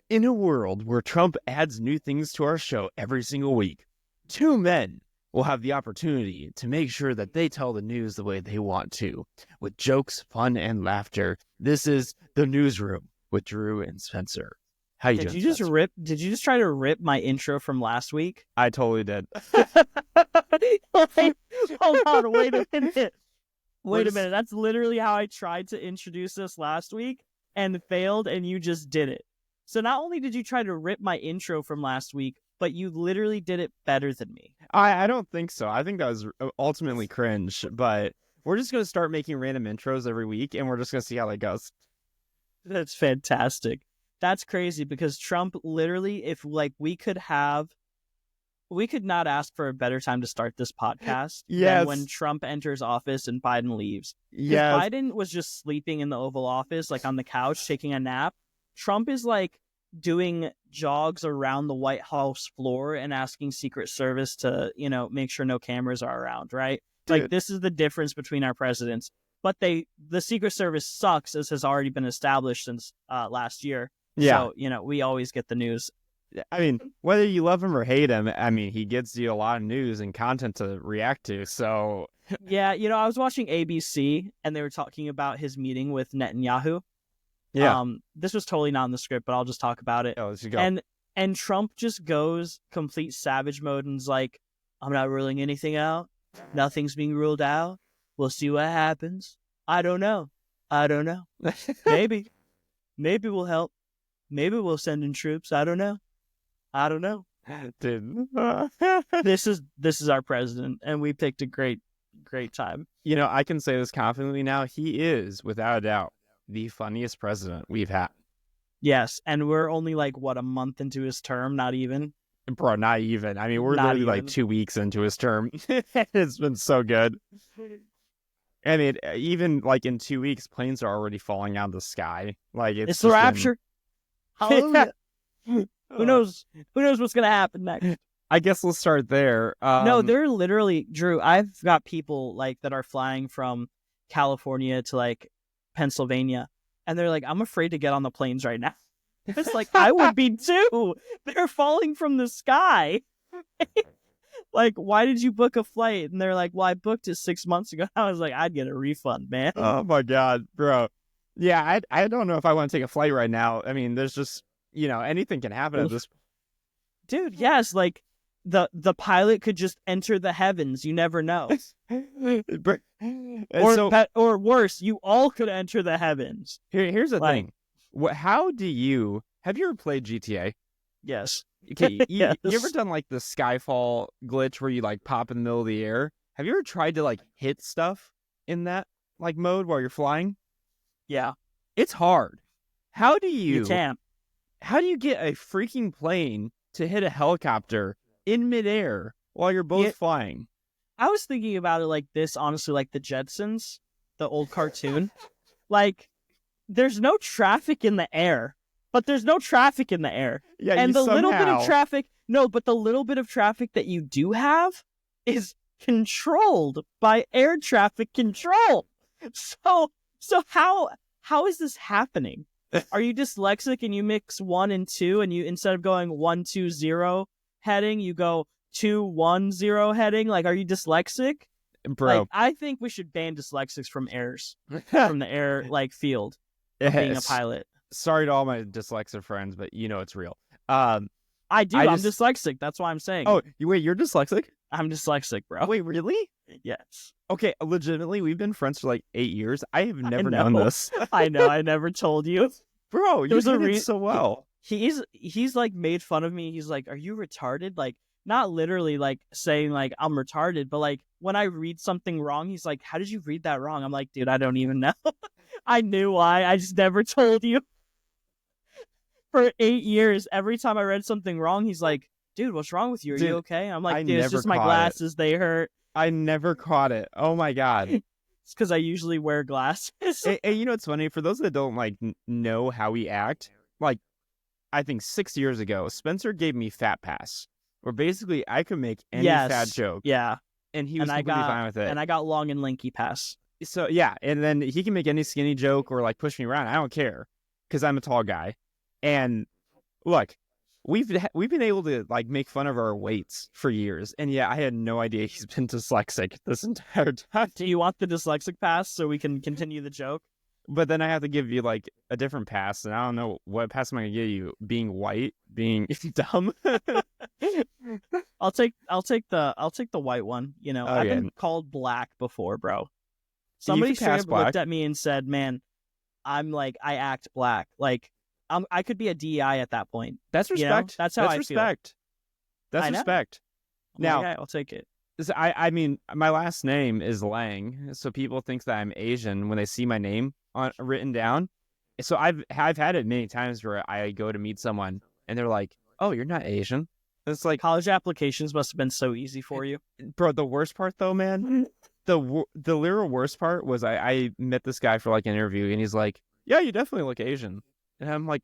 In a world where Trump adds new things to our show every single week, two men will have the opportunity to make sure that they tell the news the way they want to, with jokes, fun, and laughter. This is The Newsroom with Drew and Spencer. How you Did doing, you just Spencer? Did you just try to rip my intro from last week? I totally did. Hold on, wait a minute. We're Wait a just- minute. That's literally how I tried to introduce this last week and failed, and you just did it. So not only did you try to rip my intro from last week, but you literally did it better than me. I don't think so. I think that was ultimately cringe, but we're just going to start making random intros every week, and we're just going to see how that goes. That's fantastic. That's crazy because Trump literally, if like we could not ask for a better time to start this podcast Yes. than when Trump enters office and Biden leaves. Because Yes. Biden was just sleeping in the Oval Office, like on the couch, taking a nap. Trump is like doing jogs around the White House floor and asking Secret Service to, make sure no cameras are around, right? Dude. Like this is the difference between our presidents. But the Secret Service sucks, as has already been established since last year. Yeah. So, we always get the news. I mean, whether you love him or hate him, I mean, he gives you a lot of news and content to react to. So, Yeah, I was watching ABC and they were talking about his meeting with Netanyahu. yeah. This was totally not in the script, but I'll just talk about it. Oh, let's go. And Trump just goes complete savage mode and's like, I'm not ruling anything out. Nothing's being ruled out. We'll see what happens. I don't know. Maybe we'll help. Maybe we'll send in troops. I don't know. Dude. This is our president, and we picked a great time. I can say this confidently now. He is, without a doubt, the funniest president we've had. Yes, and we're only like a month into his term, not even. Bro, not even. I mean, we're Not literally like even. 2 weeks into his term. It's been so good. I mean, even like in 2 weeks, planes are already falling out of the sky. Like It's the rapture. Hallelujah. Who knows what's gonna happen next? I guess let's start there. No, they're literally, Drew, I've got people like that are flying from California to like Pennsylvania, and they're like, I'm afraid to get on the planes right now. It's like, I would be too. They're falling from the sky. Like, why did you book a flight? And they're like, well, I booked it 6 months ago. I was like, I'd get a refund, man. Oh my God, bro. Yeah, I don't know if I want to take a flight right now. I mean, there's just, anything can happen at this. Dude, yes, like the pilot could just enter the heavens. You never know. Or worse, you all could enter the heavens. Here's the Like- thing. Have you ever played GTA? Yes. Okay, you Yes. ever done like the Skyfall glitch where you like pop in the middle of the air? Have you ever tried to like hit stuff in that like mode while you're flying? Yeah. It's hard. How do You can't. How do you get a freaking plane to hit a helicopter in midair while you're both Yeah. flying? I was thinking about it like this, honestly, like the Jetsons, the old cartoon. Like, there's no traffic in the air, but there's no traffic in the air. Yeah, And you the little bit somehow- of traffic, no, but the little bit of traffic that you do have is controlled by air traffic control. So how is this happening? Are you dyslexic and you mix 1 and 2 and you, instead of going 1 2 0 heading, you go 2 1 0 heading? Like, are you dyslexic? bro. Like, I think we should ban dyslexics from from the air like field of being a Yes. pilot. Sorry to all my dyslexic friends, but it's real. I do. I I'm just- dyslexic. That's why I'm saying. Oh, you're dyslexic? I'm dyslexic, bro. Wait, really? Yes. Okay, legitimately, we've been friends for like 8 years. I have never know. known this. I know. I never told you. Bro, you There's a did it rea- so well. He's like made fun of me. He's like, "Are you retarded?" Like, not literally like saying like I'm retarded, but like when I read something wrong, he's like, "How did you read that wrong?" I'm like, "Dude, I don't even know. I knew why. I just never told you." For 8 years, every time I read something wrong, he's like, "Dude, what's wrong with you? Are Dude, you okay?" I'm like, I "Dude, it's never just my caught it. glasses. They hurt." I never caught it. Oh my God. It's because I usually wear glasses. And you know what's funny? For those that don't like know how we act, like I think 6 years ago, Spencer gave me Fat Pass, where basically I could make any Yes. fat joke, Yeah. and he was And I completely got- fine with it. And I got long and lanky pass. So yeah, and then he can make any skinny joke or like push me around. I don't care because I'm a tall guy. And look, we've been able to like make fun of our weights for years, and yeah, I had no idea he's been dyslexic this entire time. Do you want the dyslexic pass so we can continue the joke? But then I have to give you like a different pass, and I don't know what pass am I gonna give you. Being white, being dumb. I'll take the white one. You know, I've Okay. been called black before, bro. Somebody can straight pass up black. looked at me and said, "Man, I'm like I act black. Like I could be a DEI at that point. That's You know? respect. That's how I feel. respect. That's I know. respect. I'm Now, like, I'll take it. I mean, my last name is Lang, so people think that I'm Asian when they see my name written down. So I've had it many times where I go to meet someone and they're like, "Oh, you're not Asian." It's like, College applications must have been so easy for you. bro. The worst part though, man, the literal worst part was I met this guy for like an interview and he's like, "Yeah, you definitely look Asian," and I'm like,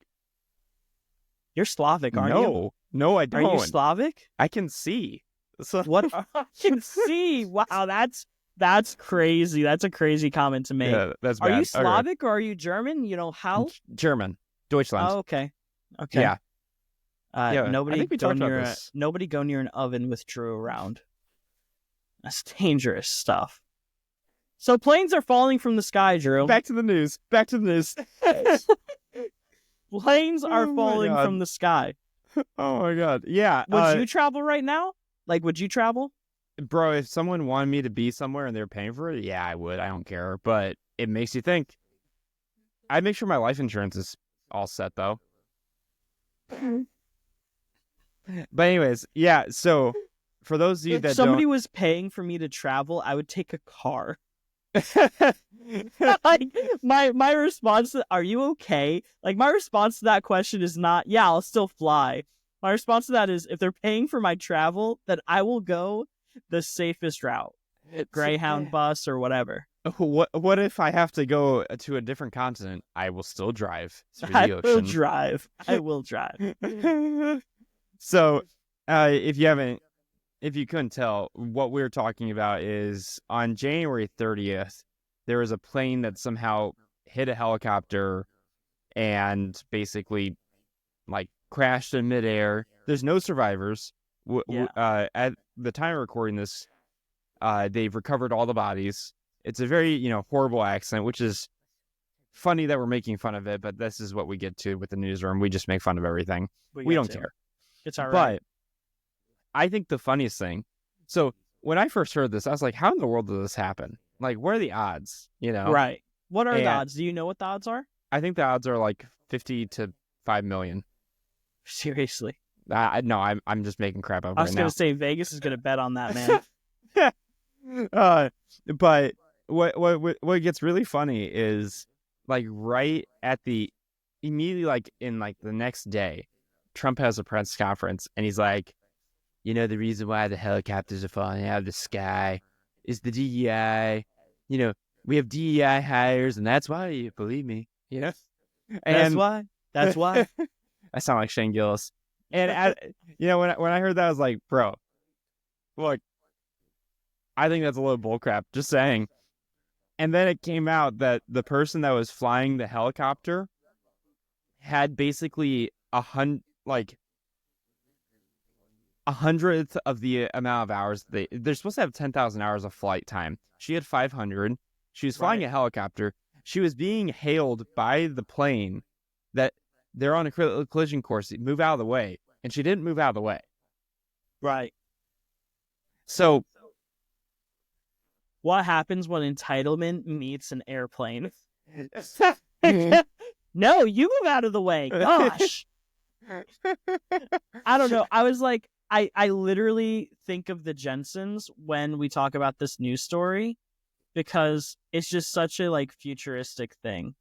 You're Slavic, aren't you? No, I don't. Are you Slavic? I can see. So What I can see. Wow, that's crazy. That's a crazy comment to make. yeah, that's Are bad. you Okay. Slavic or are you German? You know how? German, Deutschland. Oh, okay. Okay. Yeah. Yeah, I nobody think we go talked about near this. nobody go near an oven with Drew around. That's dangerous stuff. So planes are falling from the sky, Drew. Back to the news. Planes are Oh my falling God. from the sky. Oh my God. Yeah. Would you travel right now? Like, would you travel? Bro, if someone wanted me to be somewhere and they're paying for it, yeah, I would. I don't care. But it makes you think. I'd make sure my life insurance is all set, though. But anyways, yeah. So for those of you If that somebody was paying for me to travel, I would take a car. don't... Like my response to, are you okay? Like my response to that question is not, yeah, I'll still fly. My response to that is, if they're paying for my travel, then I will go the safest route. Greyhound bus or whatever. What if I have to go to a different continent? I will still drive through the I ocean. will drive. I will drive. So, if you couldn't tell, what we're talking about is on January 30th, there was a plane that somehow hit a helicopter and basically like crashed in midair. There's no survivors. At the time of recording this, they've recovered all the bodies. It's a very, horrible accident, which is funny that we're making fun of it, but this is what we get to with the newsroom. We just make fun of everything. We don't care. It's all right. But I think the funniest thing, so when I first heard this, I was like, how in the world did this happen? Like, what are the odds? Right. What are the And- odds? Do you know what the odds are? I think the odds are like 50 to 5 million. Seriously. No, I'm just making crap up I was right going now. to say Vegas is going to bet on that, man. But what gets really funny is like right at immediately like in like the next day, Trump has a press conference and he's like, the reason why the helicopters are falling out of the sky is the DEI. We have DEI hires and that's why you believe me. And That's why. That's why. I sound like Shane Gillis. And when I heard that, I was like, bro, look, I think that's a little bullcrap. Just saying. And then it came out that the person that was flying the helicopter had basically a hundredth of the amount of hours they're supposed to have 10,000 hours of flight time. She had 500. She was flying a helicopter. She was being hailed by the plane that they're on a collision course. Move out of the way, and she didn't move out of the way. Right. So What happens when entitlement meets an airplane? No, you move out of the way. Gosh. I don't know. I was like, I literally think of the Jensens when we talk about this news story because it's just such a like futuristic thing.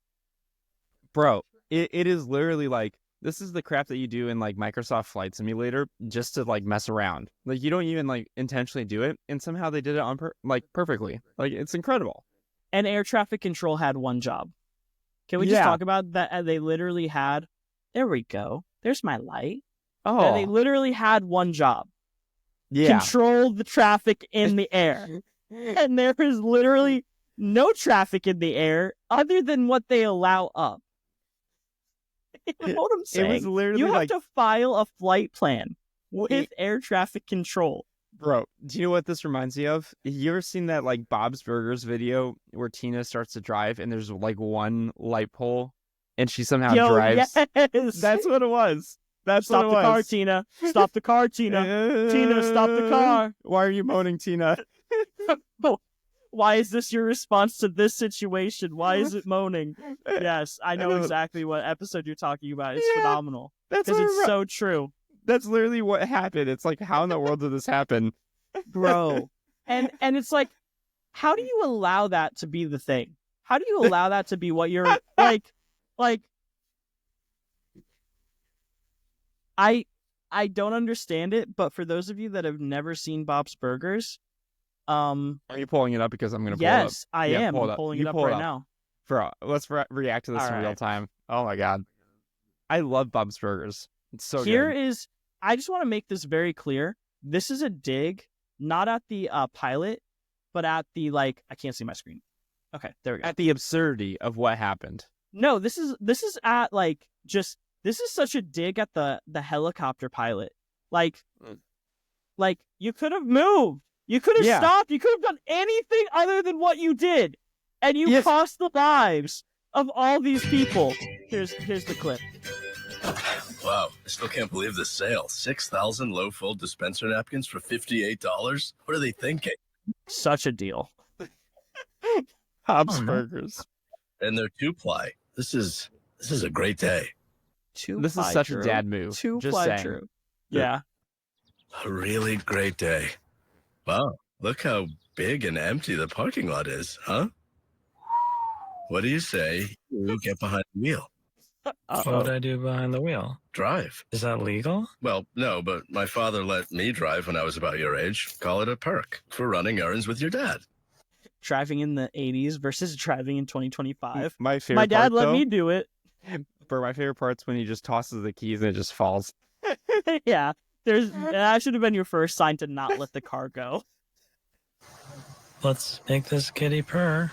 bro, it is literally like, this is the crap that you do in like Microsoft Flight Simulator just to like mess around. Like you don't even like intentionally do it, and somehow they did it on perfectly. Like it's incredible. And air traffic control had one job. Can we just talk about that? They literally had, there we go. There's my light. And they literally had one job. Yeah. Control the traffic in the air. And there is literally no traffic in the air other than what they allow up. what I'm saying. It was literally you have like, to file a flight plan with air traffic control. bro, do you know what this reminds me of? You ever seen that like Bob's Burgers video where Tina starts to drive and there's like one light pole and she somehow drives? Yes. That's what it was. That's Stop what it the car, was. Tina. Stop the car, Tina. Tina, stop the car. Why are you moaning, Tina? Why is this your response to this situation? Why is it moaning? Yes, I know exactly what episode you're talking about. It's phenomenal. That's Because it's so true. That's literally what happened. It's like, how in the world did this happen? Bro. And it's like, how do you allow that to be the thing? How do you allow that to be what you're like I don't understand it, but for those of you that have never seen Bob's Burgers, are you pulling it up because I'm gonna pull yes, it up? I am. I'm pulling it up right now. Bro, let's react to this in real time. Oh my god. I love Bob's Burgers. It's so good. I just want to make this very clear. This is a dig, not at the pilot, but at the I can't see my screen. Okay, there we go. At the absurdity of what happened. No, this is at this is such a dig at the helicopter pilot. You could have moved. You could have stopped. You could have done anything other than what you did. And you cost the lives of all these people. Here's the clip. Wow, I still can't believe the sale. 6,000 low-fold dispenser napkins for $58? What are they thinking? Such a deal. Bob's Burgers. And they're 2-ply. This is a great day. This is such a dad move. 2-ply true. Yeah. A really great day. Wow, look how big and empty the parking lot is, huh? What do you say you get behind the wheel? What would I do behind the wheel? Drive. Is that legal? Well, no, but my father let me drive when I was about your age. Call it a perk for running errands with your dad. Driving in the 80s versus driving in 2025. My dad let me do it. For my favorite part's when he just tosses the keys and it just falls. Yeah. That should have been your first sign to not let the car go. Let's make this kitty purr.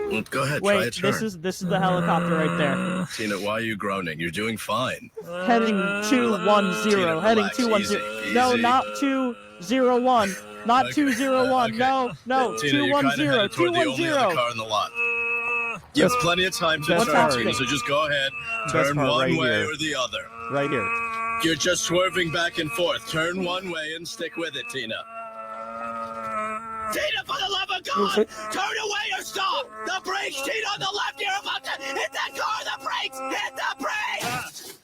Well, go ahead, Wait, try a turn. this is the helicopter right there. Tina, why are you groaning? You're doing fine. Heading 210. Tina, Heading relax. 210. Easy, No, easy. not 201. Not Okay, 201. okay. No. Tina, you're kinda 210. headed toward the only other 210. car in the lot. You have plenty of time to What's turn, happening? Tina, so just go ahead. Best Turn part one right way here. or the other. Right here. You're just swerving back and forth. Turn one way and stick with it, Tina. Tina, for the love of God! Turn away or stop! The brakes, Tina, on the left! You're about to hit that car! The brakes! Hit the brakes!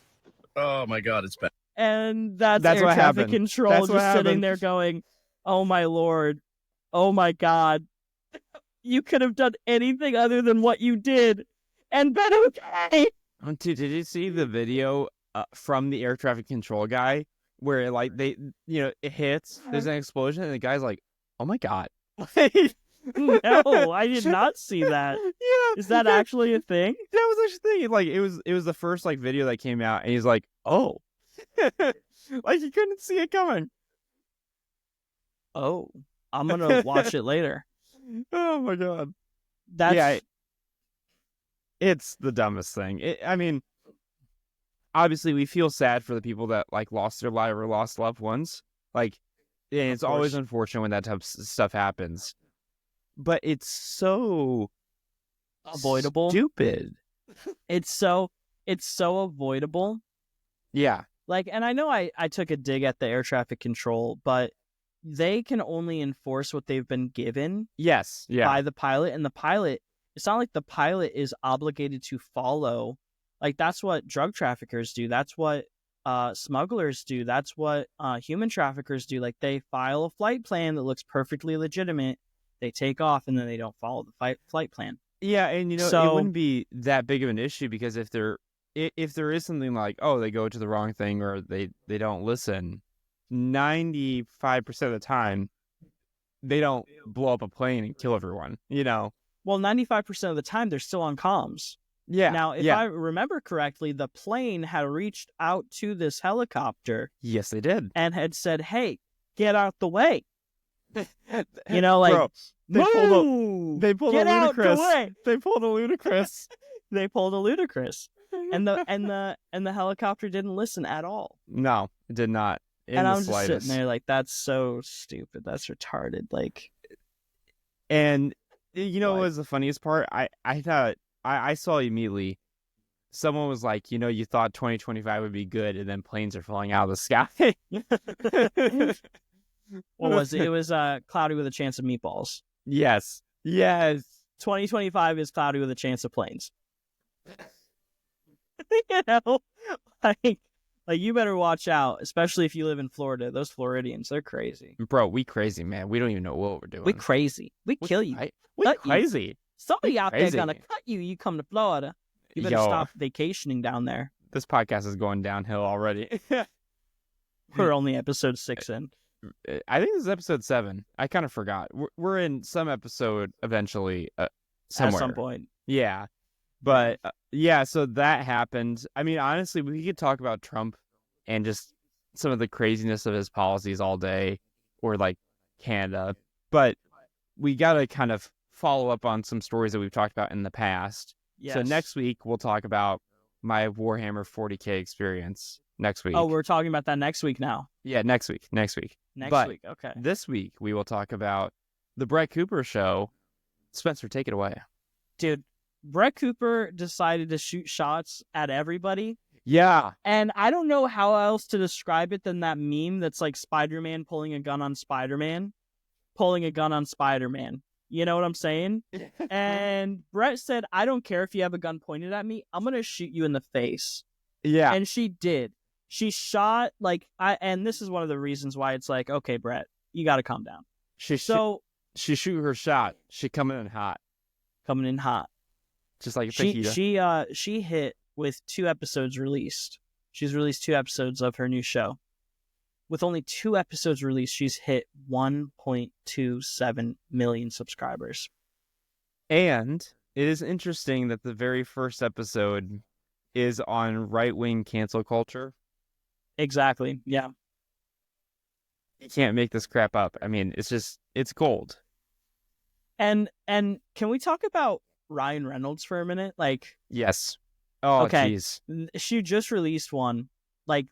Oh my God, it's bad. And that's That's air what traffic happened. control That's just what sitting happened. there going, oh my Lord. Oh my God. You could have done anything other than what you did and been okay. Dude, did you see the video from the air traffic control guy where it hits, there's an explosion, and the guy's like, "Oh my God!" No, I did not see that. Yeah, Is that actually a thing? That was actually the thing. It was the first video that came out, and he's like, "Oh," he couldn't see it coming. Oh, I'm gonna watch it later. Oh my God! That's it's the dumbest thing. I mean, obviously, we feel sad for the people that lost their life or lost loved ones. And it's always unfortunate when that type of stuff happens. But it's so avoidable. Stupid. It's so avoidable. Yeah. And I know I took a dig at the air traffic control, but they can only enforce what they've been given. Yes. Yeah. By the pilot, and the pilot, it's not like the pilot is obligated to follow. That's what drug traffickers do. That's what smugglers do. That's what human traffickers do. They file a flight plan that looks perfectly legitimate. They take off, and then they don't follow the flight plan. Yeah, and it wouldn't be that big of an issue because if there is something they go to the wrong thing or they don't listen, 95% of the time they don't blow up a plane and kill everyone. Well, 95% of the time they're still on comms. Yeah. Now, if I remember correctly, the plane had reached out to this helicopter. Yes, they did. And had said, "Hey, get out the way." Bro, they pulled a ludicrous. They pulled a ludicrous They pulled a ludicrous, and the helicopter didn't listen at all. No, it did not. And I'm just sitting there like, that's so stupid. That's retarded. Like, and you know what Why? was the funniest part? I thought I saw immediately. Someone was like, you thought 2025 would be good, and then planes are falling out of the sky. what was it? It was cloudy with a chance of meatballs. Yes. 2025 is cloudy with a chance of planes. You know, like you better watch out, especially if you live in Florida. Those Floridians, they're crazy. Bro, we crazy, man. We don't even know what we're doing. We crazy. We kill you. We Cut you. crazy. Somebody out there crazy. gonna cut you. You come to Florida. You better stop vacationing down there. This podcast is going downhill already. We're only episode 6 in. I think this is episode 7. I kind of forgot. We're in some episode eventually somewhere. At some point. Yeah. But yeah, so that happened. I mean, honestly, we could talk about Trump and just some of the craziness of his policies all day, or like Canada. But we got to kind of follow up on some stories that we've talked about in the past. Yes. So next week, we'll talk about my Warhammer 40K experience next week. Oh, we're talking about that next week now. Yeah, next week. Next But week, okay. This week, we will talk about the Brett Cooper show. Spencer, take it away. Dude, Brett Cooper decided to shoot shots at everybody. Yeah. And I don't know how else to describe it than that meme that's like Spider-Man pulling a gun on Spider-Man. Pulling a gun on Spider-Man. You know what I'm saying? And Brett said, I don't care if you have a gun pointed at me. I'm going to shoot you in the face. Yeah. And she did. She shot and this is one of the reasons why it's like, okay, Brett, you got to calm down. She shoot her shot. She coming in hot. Just like a fajita. She hit with 2 episodes released. She's released 2 episodes of her new show. With only 2 episodes released, she's hit 1.27 million subscribers. And it is interesting that the very first episode is on right-wing cancel culture. Exactly. Yeah. You can't make this crap up. I mean, it's gold. And can we talk about Ryan Reynolds for a minute? Like, yes. Oh, okay. Geez. She just released one. Like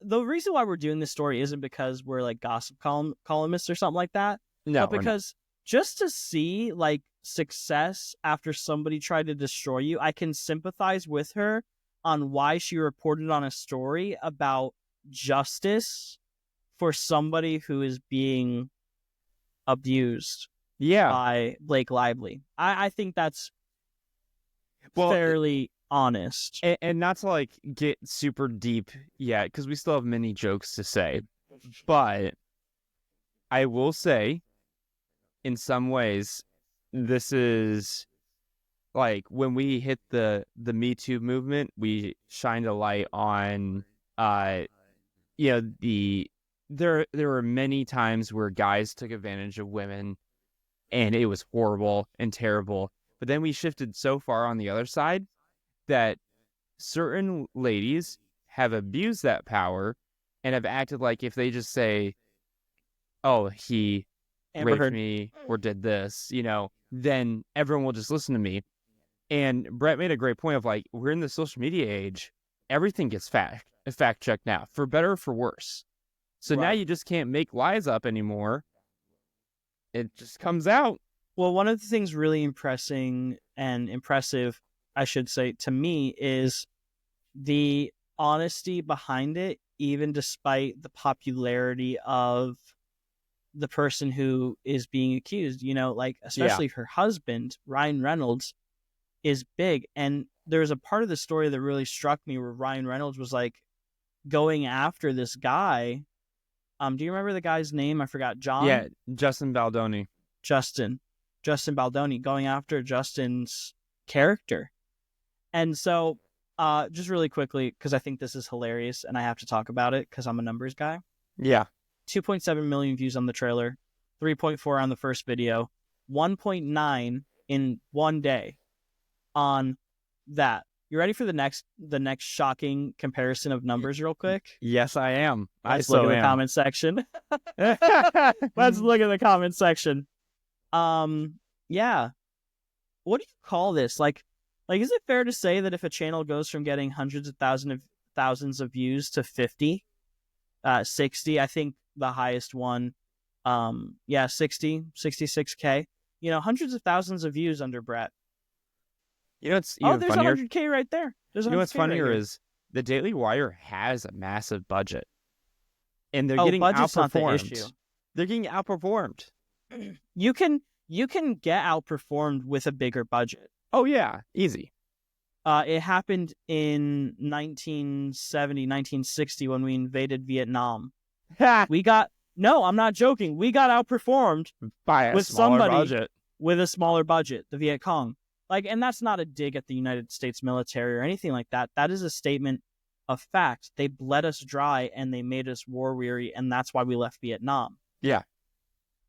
the reason why we're doing this story isn't because we're like gossip columnists or something like that. No, but because just to see like success after somebody tried to destroy you, I can sympathize with her on why she reported on a story about justice for somebody who is being abused by Blake Lively. I think that's fairly honest. And not to like get super deep yet, because we still have many jokes to say. But I will say, in some ways, this is like when we hit the Me Too movement, we shined a light on there were many times where guys took advantage of women and it was horrible and terrible. But then we shifted so far on the other side that certain ladies have abused that power and have acted like if they just say, oh, he raped me or did this, then everyone will just listen to me. And Brett made a great point of like, we're in the social media age. Everything gets fact checked now, for better or for worse. So now you just can't make lies up anymore. It just comes out. Well, one of the things really impressive, I should say, to me is the honesty behind it, even despite the popularity of the person who is being accused, especially her husband, Ryan Reynolds, is big. And there's a part of the story that really struck me where Ryan Reynolds was like going after this guy. Do you remember the guy's name? I forgot. John? Yeah, Justin Baldoni. Justin Baldoni, going after Justin's character. And so, just really quickly, because I think this is hilarious and I have to talk about it because I'm a numbers guy. Yeah. 2.7 million views on the trailer, 3.4 on the first video, 1.9 in one day on that. You ready for the next shocking comparison of numbers real quick? Yes, I am. Let's look at the comment section. Let's look at the comment section. Yeah. What do you call this? Like, Like, is it fair to say that if a channel goes from getting hundreds of thousands of views to 50, 60, I think the highest one, 66K, hundreds of thousands of views under Brett. It's even there's funnier. 100K right there. There's What's 100K right funnier here. is the Daily Wire has a massive budget, and they're Oh, getting budget's not the outperformed. issue. They're getting outperformed. You can get outperformed with a bigger budget. Oh yeah, easy. It happened in 1970, 1960 when we invaded Vietnam. Ha! No, I'm not joking. We got outperformed By a with smaller somebody budget. with a smaller budget, the Viet Cong. And that's not a dig at the United States military or anything like that. That is a statement of fact. They bled us dry and they made us war weary, and that's why we left Vietnam. Yeah.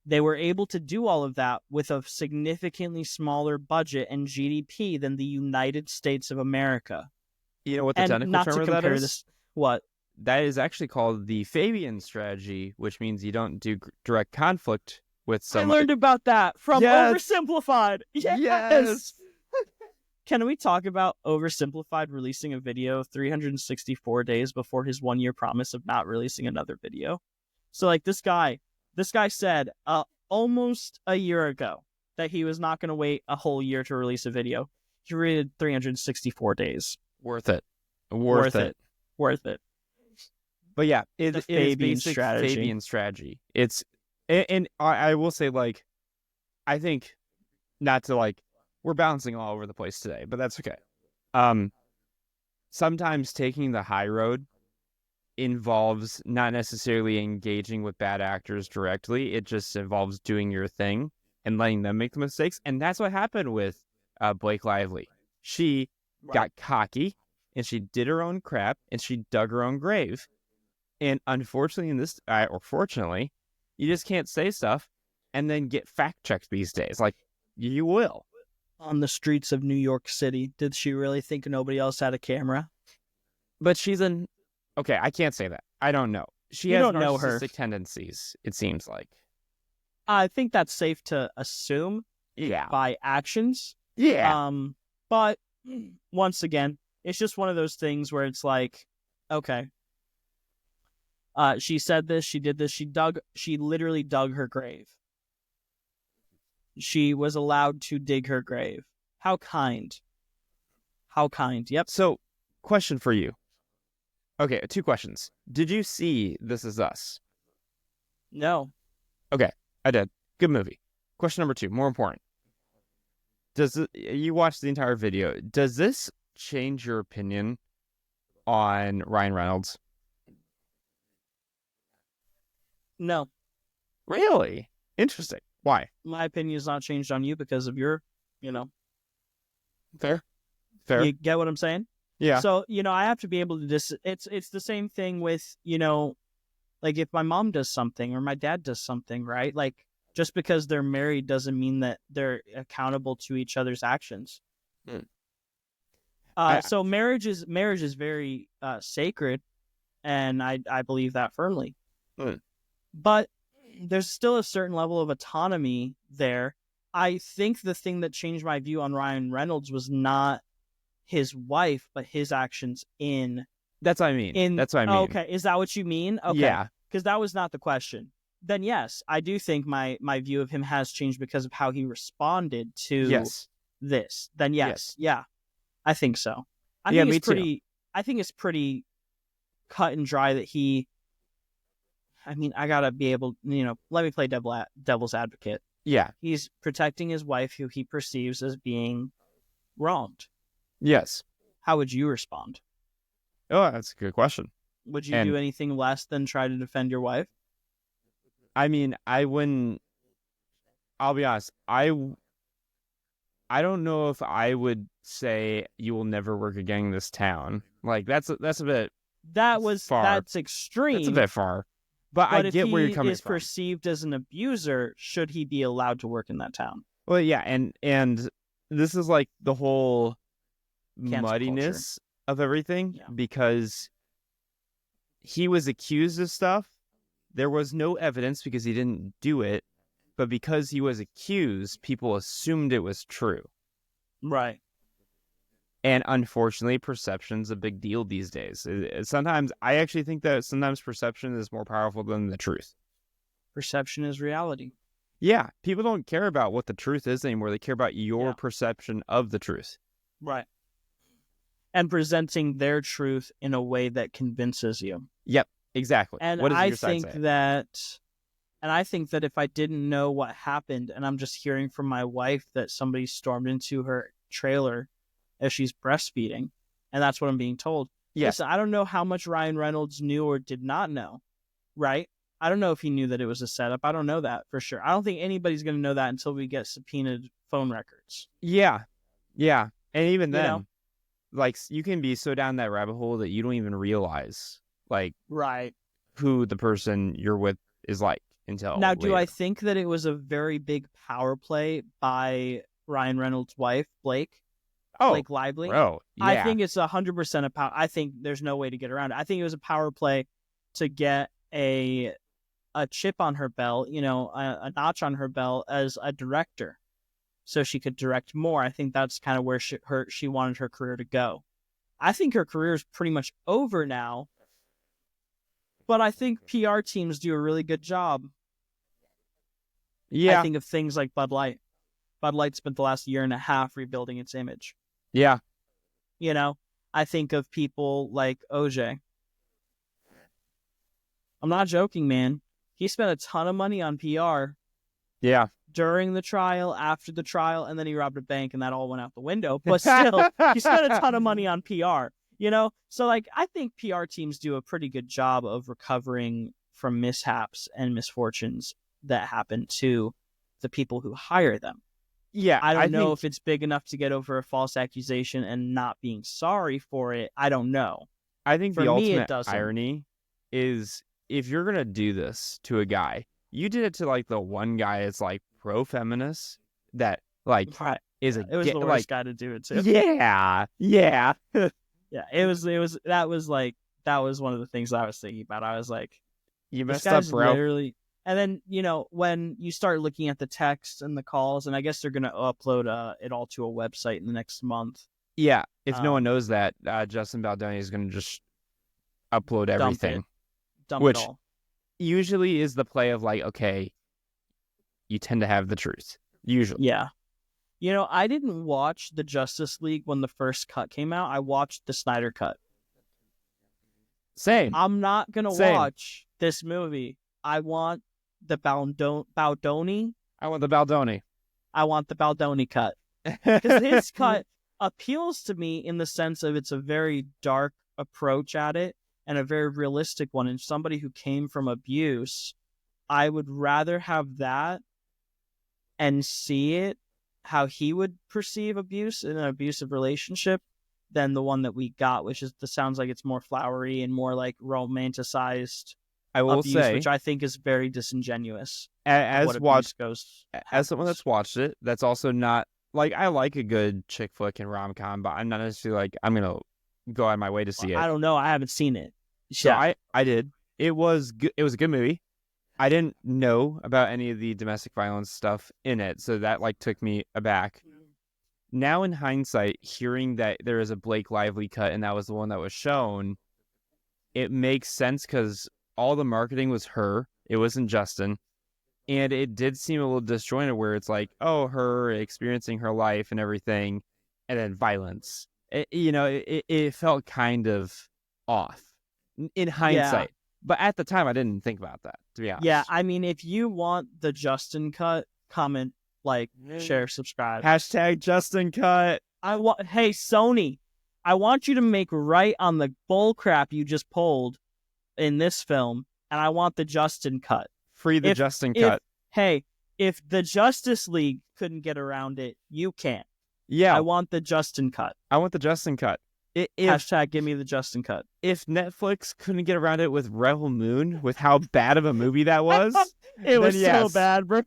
They were able to do all of that with a significantly smaller budget and GDP than the United States of America. You know what the And technical not term to of that compare is? this, what? That is actually called the Fabian strategy, which means you don't do direct conflict with I somebody. learned about that from Yes. Oversimplified. Yes. Can we talk about Oversimplified releasing a video 364 days before his 1-year promise of not releasing another video? So this guy said almost a year ago that he was not going to wait a whole year to release a video. He waited 364 days. Worth it. Worth it. But yeah, it is Fabian basic strategy. Fabian strategy. It's, and I will say, I think, not to we're bouncing all over the place today, but that's okay. Sometimes taking the high road involves not necessarily engaging with bad actors directly. It just involves doing your thing and letting them make the mistakes. And that's what happened with Blake Lively. She got cocky and she did her own crap and she dug her own grave. And unfortunately, or fortunately, you just can't say stuff and then get fact checked these days. You will. On the streets of New York City, did she really think nobody else had a camera? But she's okay, I can't say that. I don't know. She You has don't know her. narcissistic tendencies, it seems like. I think that's safe to assume Yeah. by actions. Yeah. But once again, it's just one of those things where it's okay. She said this, she did this, she literally dug her grave. She was allowed to dig her grave. How kind. Yep. So, question for you. Okay, 2 questions. Did you see This Is Us? No. Okay, I did. Good movie. Question number 2, more important. You watched the entire video. Does this change your opinion on Ryan Reynolds? No. Really? Interesting. Why? My opinion has not changed on you because of your, Fair. You get what I'm saying? Yeah. So, I have to be able to it's the same thing with, if my mom does something or my dad does something, right? Just because they're married doesn't mean that they're accountable to each other's actions. So marriage is very sacred, and I believe that firmly. But there's still a certain level of autonomy there. I think the thing that changed my view on Ryan Reynolds was not his wife, but his actions in... That's what I mean. That's what I mean. Okay, is that what you mean? Okay. Yeah. Because that was not the question. Then yes, I do think my view of him has changed because of how he responded to this. Then yes. Yeah, I think so. I think it's pretty cut and dry that he... I gotta be able, let me play devil's advocate. Yeah. He's protecting his wife who he perceives as being wronged. Yes. How would you respond? Oh, that's a good question. Would you do anything less than try to defend your wife? I wouldn't. I'll be honest. I don't know if I would say you will never work again in this town. That's a bit. That's extreme. That's a bit far. But I get where you're coming from. If he is perceived as an abuser, should he be allowed to work in that town? Well, yeah, and this is the whole Cancel muddiness of everything, because he was accused of stuff. There was no evidence because he didn't do it, but because he was accused, people assumed it was true. Right. And unfortunately, perception's a big deal these days. Sometimes I actually think that sometimes perception is more powerful than the truth. Perception is reality. Yeah, people don't care about what the truth is anymore. They care about your Yeah. perception of the truth. Right. And presenting their truth in a way that convinces you. Yep, exactly. And What does I your side think say? that if I didn't know what happened and I'm just hearing from my wife that somebody stormed into her trailer as she's breastfeeding, and that's what I'm being told. Yes. Listen, I don't know how much Ryan Reynolds knew or did not know, right? I don't know if he knew that it was a setup. I don't know that for sure. I don't think anybody's going to know that until we get subpoenaed phone records. Yeah. And even You then, know? like, you can be so down that rabbit hole that you don't even realize, like, Right. who the person you're with is like until Now, do I later. think that it was a very big power play by Ryan Reynolds' wife, Blake Lively? Bro, yeah. I think it's 100% a power. I think there's no way to get around it. I think it was a power play to get a chip on her belt, a notch on her belt as a director, so she could direct more. I think that's kind of where she wanted her career to go. I think her career is pretty much over now, but I think PR teams do a really good job. Yeah. I think of things like Bud Light. Bud Light spent the last year and a half rebuilding its image. Yeah. I think of people like OJ. I'm not joking, man. He spent a ton of money on PR Yeah. during the trial, after the trial, and then he robbed a bank and that all went out the window. But still, he spent a ton of money on PR, So, I think PR teams do a pretty good job of recovering from mishaps and misfortunes that happen to the people who hire them. Yeah. I don't know think if it's big enough to get over a false accusation and not being sorry for it. I don't know. I think For the me, it ultimate doesn't. irony is if you're gonna do this to a guy, you did it to like the one guy that's like pro-feminist that like Right. is It was the worst guy to do it to. Yeah. Yeah, that was one of the things I was thinking about. I was like, You this messed up, guy's bro. literally. And then, when you start looking at the texts and the calls, and I guess they're going to upload it all to a website in the next month. Yeah. If no one Um, knows that, Justin Baldoni is gonna just upload everything. Dump Which- it all. Usually is the play of like, okay, you tend to have the truth. Usually. Yeah. I didn't watch the Justice League when the first cut came out. I watched the Snyder cut. Same. I'm not going to Same. watch this movie. I want the Baldoni. I want the Baldoni. I want the Baldoni cut. Because his cut appeals to me in the sense of it's a very dark approach at it and a very realistic one. And somebody who came from abuse, I would rather have that and see it how he would perceive abuse in an abusive relationship than the one that we got, which sounds like it's more flowery and more like romanticized I will abuse, say, which I think is very disingenuous. as what abuse watched goes as someone happens. that's watched it, that's also not like I like a good chick flick and rom com, but I'm not necessarily like I'm gonna go out of my way to see it. I don't know. I haven't seen it. So Yeah. I did. It was good. It was a good movie. I didn't know about any of the domestic violence stuff in it, so that like took me aback. Now in hindsight, hearing that there is a Blake Lively cut and that was the one that was shown, it makes sense because all the marketing was her. It wasn't Justin. And it did seem a little disjointed where it's like, oh, her experiencing her life and everything, and then violence. It felt kind of off in hindsight. But at the time, I didn't think about that, to be honest. Yeah, I mean, if you want the Justin cut, comment, like, share, subscribe. Hashtag Justin cut. Hey, Sony, I want you to make right on the bull crap you just pulled in this film, and I want the Justin cut. Free the Justin cut. Hey, if the Justice League couldn't get around it, you can't. Yeah. I want the Justin cut. I want the Justin cut. Hashtag give me the Justin cut. If Netflix couldn't get around it with Rebel Moon, with how bad of a movie that was, it was then yes. so bad, bro.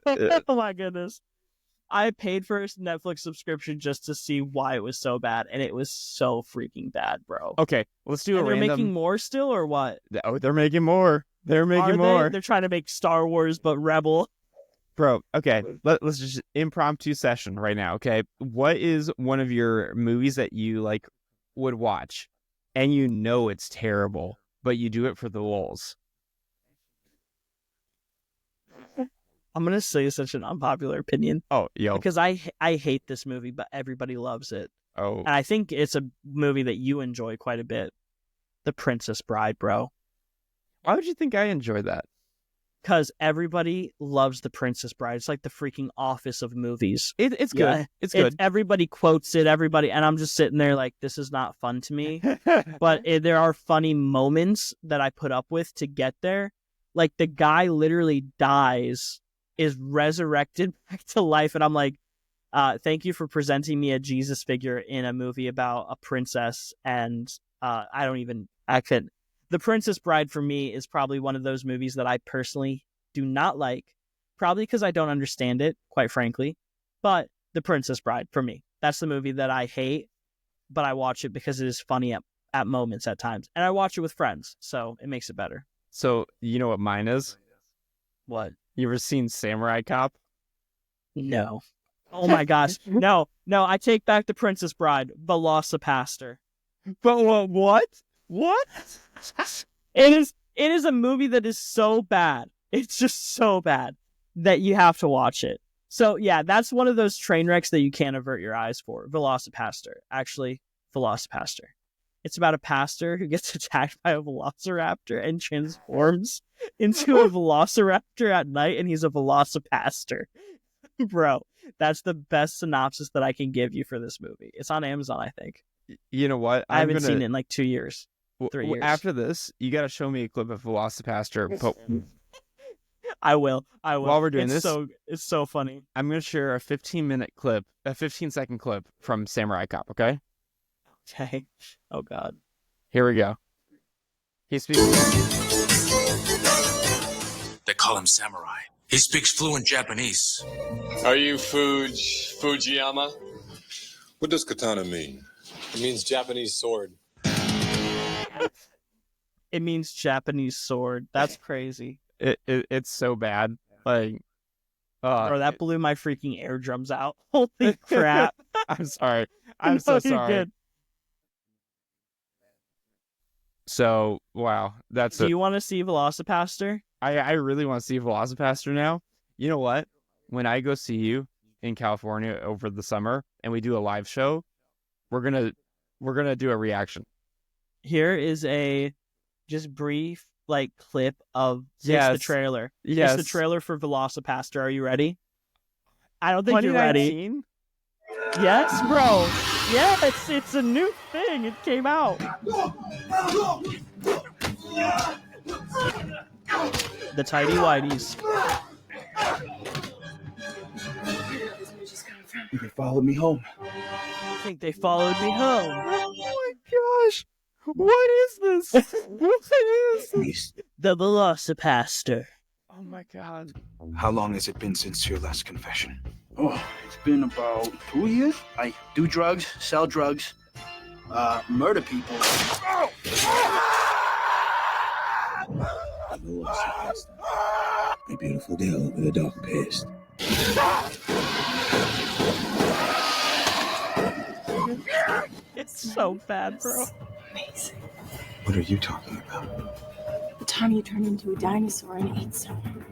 Oh my goodness. I paid for a Netflix subscription just to see why it was so bad, and it was so freaking bad, bro. Okay, let's do and a they're random... making more still, or what? Oh, they're making more. They're making Are more. They're trying to make Star Wars, but Rebel. Bro, okay, let's just impromptu session right now, okay? What is one of your movies that you like would watch and you know it's terrible, but you do it for the lulz? I'm gonna say such an unpopular opinion Oh, yo. because I hate this movie, but everybody loves it, Oh, and I think it's a movie that you enjoy quite a bit. The Princess Bride, bro. why would you think I enjoy that? Because everybody loves The Princess Bride. It's like the freaking Office of movies. It's good. Yeah, It's good. Everybody quotes it. Everybody, and I'm just sitting there like, this is not fun to me. But there are funny moments that I put up with to get there. Like the guy literally dies, is resurrected back to life, and I'm like, thank you for presenting me a Jesus figure in a movie about a princess. And I couldn't. The Princess Bride for me is probably one of those movies that I personally do not like, probably because I don't understand it, quite frankly. But The Princess Bride for me, that's the movie that I hate, but I watch it because it is funny at moments at times. And I watch it with friends, so it makes it better. So, you know what mine is? What? You ever seen Samurai Cop? No. Oh my gosh. No, I take back The Princess Bride, Velocipaster. But what? What? It is a movie that is so bad. It's just so bad that you have to watch it. So yeah, that's one of those train wrecks that you can't avert your eyes for. Velocipaster. Actually, Velocipaster. It's about a pastor who gets attacked by a velociraptor and transforms into a velociraptor at night, and he's a Velocipaster. Bro, that's the best synopsis that I can give you for this movie. It's on Amazon, I think. You know what? I haven't seen it in like 2 years. 3 years. After this, you got to show me a clip of Velocipaster. But I will. While we're doing this, it's so funny. I'm going to share a 15-minute clip, a 15-second clip from Samurai Cop, okay? Okay. Oh, God. Here we go. He speaks. They call him Samurai. He speaks fluent Japanese. Are you Fujiyama? What does katana mean? It means Japanese sword. It means Japanese sword. That's crazy. It's so bad. Like, Bro, that blew my freaking eardrums out. Holy crap. I'm sorry. I'm so sorry. Good. So, wow. Do you want to see Velocipaster? I really want to see Velocipaster now. You know what? When I go see you in California over the summer and we do a live show, we're gonna do a reaction. Here is a just brief like clip of the trailer. Yes. It's the trailer for Velocipaster. Are you ready? I don't think you're ready. Yes, bro. Yes, it's a new thing. It came out. The tidy whities. They followed me home. I think they followed me home. Oh my gosh. What is this? What is this? The Velocipaster. Oh my God. How long has it been since your last confession? Oh, it's been about 2 years. I do drugs, sell drugs, murder people. Oh! A beautiful girl with a dark past. It's so bad, bro. Amazing. What are you talking about? The time you turned into a dinosaur and ate someone.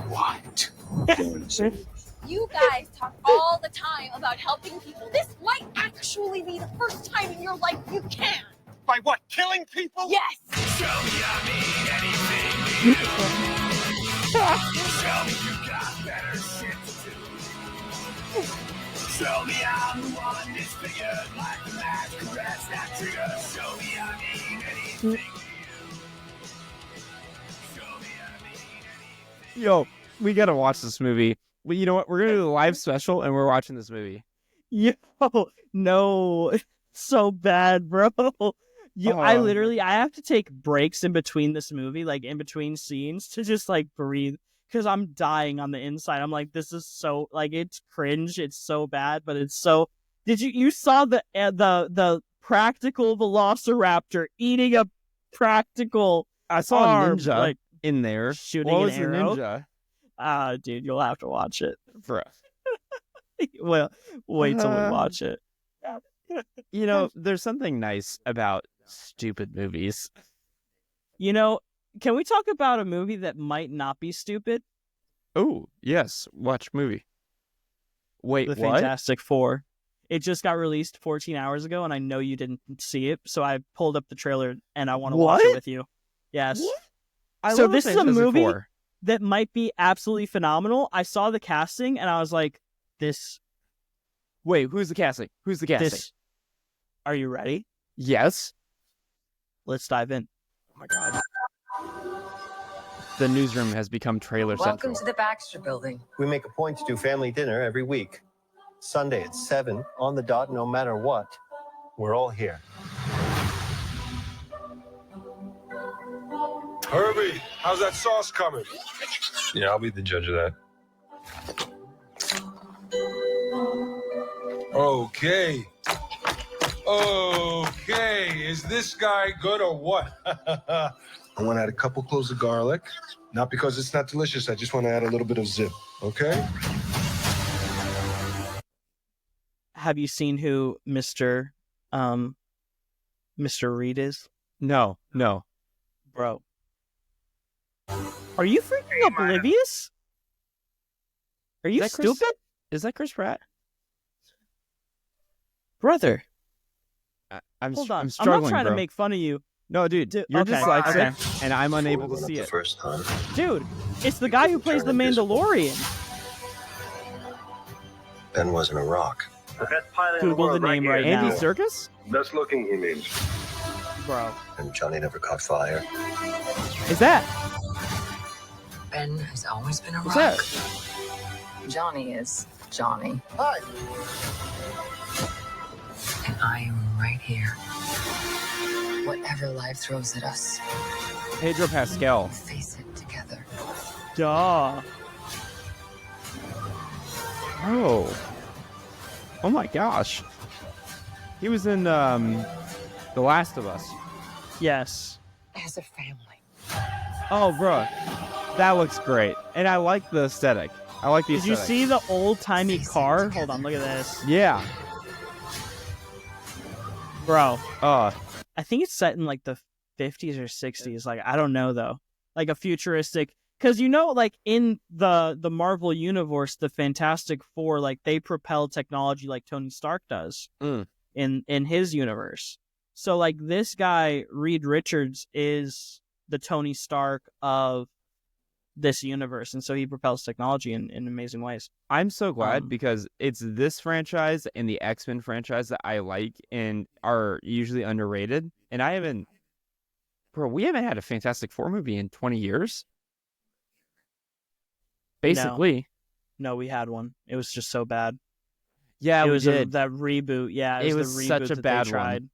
What? You guys talk all the time about helping people. This might actually be the first time in your life you can. By what? Killing people? Yes. Show me I mean anything to you. Show me you got better shit to do. Show me I'm the one disfigured like the mad caress that trigger. Show me I mean anything to you. Show me I mean anything. Yo, we gotta watch this movie. Well, you know what? We're gonna do a live special and we're watching this movie. Yo, no. It's so bad, bro. I have to take breaks in between this movie, like in between scenes, to just like breathe, because I'm dying on the inside. I'm like, this is so, like, it's cringe. It's so bad, but it's so. You saw the practical Velociraptor eating a practical? I saw arm, a ninja like, in there. shooting what an was arrow. the ninja? Dude, you'll have to watch it. Bruh. Well, wait till we watch it. You know, there's something nice about stupid movies. You know, can we talk about a movie that might not be stupid? Oh, yes. Watch movie. Wait, The what? Fantastic Four. It just got released 14 hours ago, and I know you didn't see it, so I pulled up the trailer, and I want to watch it with you. Yes. What? So this is a movie Four. that might be absolutely phenomenal. I saw the casting, and I was like, this... Wait, who's the casting? Who's the casting? Are you ready? Yes. Let's dive in. Oh my god. The newsroom has become trailer Welcome central. to the Baxter Building. We make a point to do family dinner every week. Sunday at 7, on the dot, no matter what. We're all here. Herbie, how's that sauce coming? Yeah, I'll be the judge of that. Okay. Okay, is this guy good or what? I want to add a couple cloves of garlic. Not because it's not delicious, I just want to add a little bit of zip, okay? Have you seen who Mr. Reed is? No. Bro. Are you freaking oblivious? Are you stupid? Is that Chris Pratt? Brother. Hold on. I'm struggling, I'm not trying bro. to make fun of you. No, dude, you're okay, dyslexic, and I'm unable to see The it. first time. Dude, it's the guy who plays the Mandalorian. Ben wasn't a rock. The best pilot Google the name right now. Andy Serkis? Best looking, he means. Bro. And Johnny never caught fire. Is that? Ben has always been a What's rock. that? Johnny is Johnny. Hi. And I am right here. Whatever life throws at us, Pedro Pascal. we'll face it together. Duh. Oh my gosh. He was in The Last of Us. Yes. As a family. Oh, bro. That looks great. And I like the aesthetic. I like the Did you aesthetic. see the old-timey car? Hold on, look at this. Yeah. Bro. I think it's set in like the 50s or 60s. Like, I don't know, though. Like a futuristic... Because, you know, like in the Marvel universe, the Fantastic Four, like they propel technology like Tony Stark does in his universe. So, like, this guy, Reed Richards, is the Tony Stark of this universe. And so he propels technology in amazing ways. I'm so glad because it's this franchise and the X-Men franchise that I like and are usually underrated. And we haven't had a Fantastic Four movie in 20 years. Basically. No, we had one. It was just so bad. Yeah, it we was did. That reboot. Yeah, it was the reboot such a that bad they tried. one.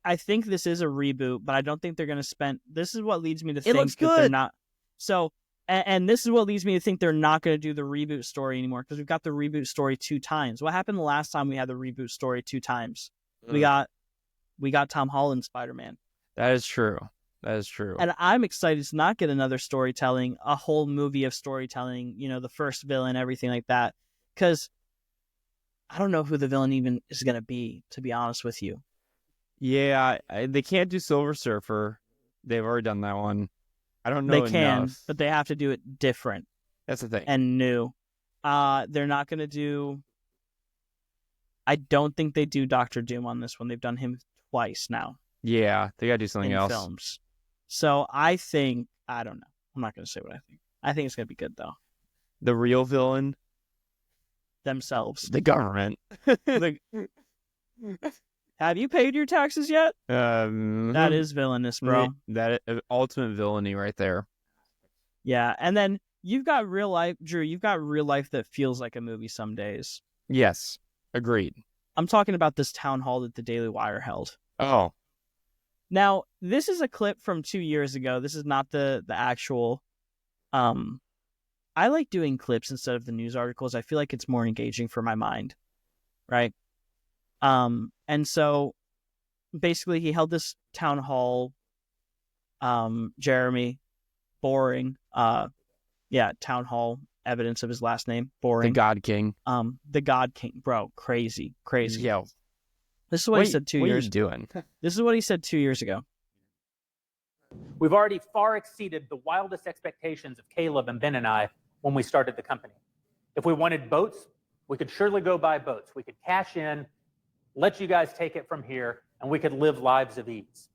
I think this is a reboot, but I don't think they're going to spend... This is what leads me to It think looks that they're good. not... So, and this is what leads me to think they're not going to do the reboot story anymore, because we've got the reboot story 2 times. What happened the last time we had the reboot story 2 times? We got Tom Holland Spider-Man. That is true. That is true. And I'm excited to not get another storytelling, a whole movie of storytelling, you know, the first villain, everything like that. Because I don't know who the villain even is going to be, to be honest with you. Yeah, they can't do Silver Surfer. They've already done that one. I don't know They can, enough. but they have to do it different. That's the thing. And new. They're not going to do... I don't think they do Doctor Doom on this one. They've done him twice now. Yeah, they got to do something in else. films. So I think... I don't know. I'm not going to say what I think. I think it's going to be good, though. The real villain? Themselves. The government. Have you paid your taxes yet? That is villainous, bro. That ultimate villainy right there. Yeah, and then you've got real life, Drew. You've got real life that feels like a movie some days. Yes, agreed. I'm talking about this town hall that the Daily Wire held. Oh. Now, this is a clip from 2 years ago. This is not the actual... I like doing clips instead of the news articles. I feel like it's more engaging for my mind, right? And so basically he held this town hall, Jeremy, boring, town hall evidence of his last name. Boring. The God King. The God King, bro. Crazy. Yo. This is what he said 2 years. What are you doing? This is what he said 2 years ago. We've already far exceeded the wildest expectations of Caleb and Ben and I when we started the company. If we wanted boats, we could surely go buy boats. We could cash in, let you guys take it from here, and we could live lives of ease.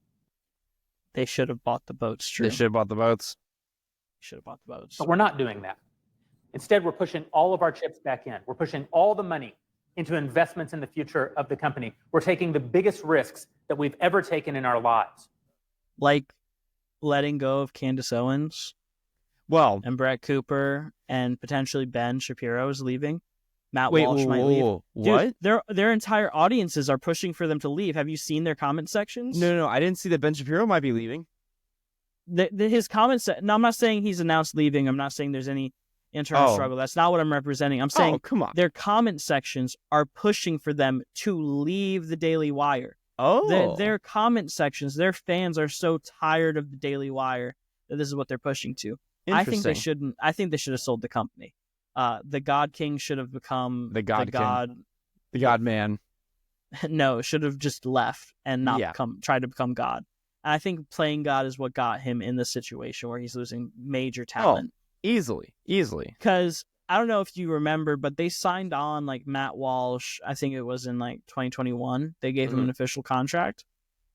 They should have bought the boats, true. They should have bought the boats. Should have bought the boats. But we're not doing that. Instead, we're pushing all of our chips back in. We're pushing all the money into investments in the future of the company. We're taking the biggest risks that we've ever taken in our lives. Like letting go of Candace Owens. Well, and Brett Cooper and potentially Ben Shapiro is leaving. Matt Walsh might leave. What? Dude, their entire audiences are pushing for them to leave. Have you seen their comment sections? No. I didn't see that Ben Shapiro might be leaving. His comments. No, I'm not saying he's announced leaving. I'm not saying there's any internal struggle. That's not what I'm representing. I'm saying come on. Their comment sections are pushing for them to leave the Daily Wire. Their comment sections, their fans are so tired of the Daily Wire that this is what they're pushing to. I think they shouldn't. I think they should have sold the company. The God King should have become the God Man. No, should have just left and not tried to become God. And I think playing God is what got him in this situation where he's losing major talent. Easily. Because I don't know if you remember, but they signed on like Matt Walsh. I think it was in like 2021. They gave him an official contract.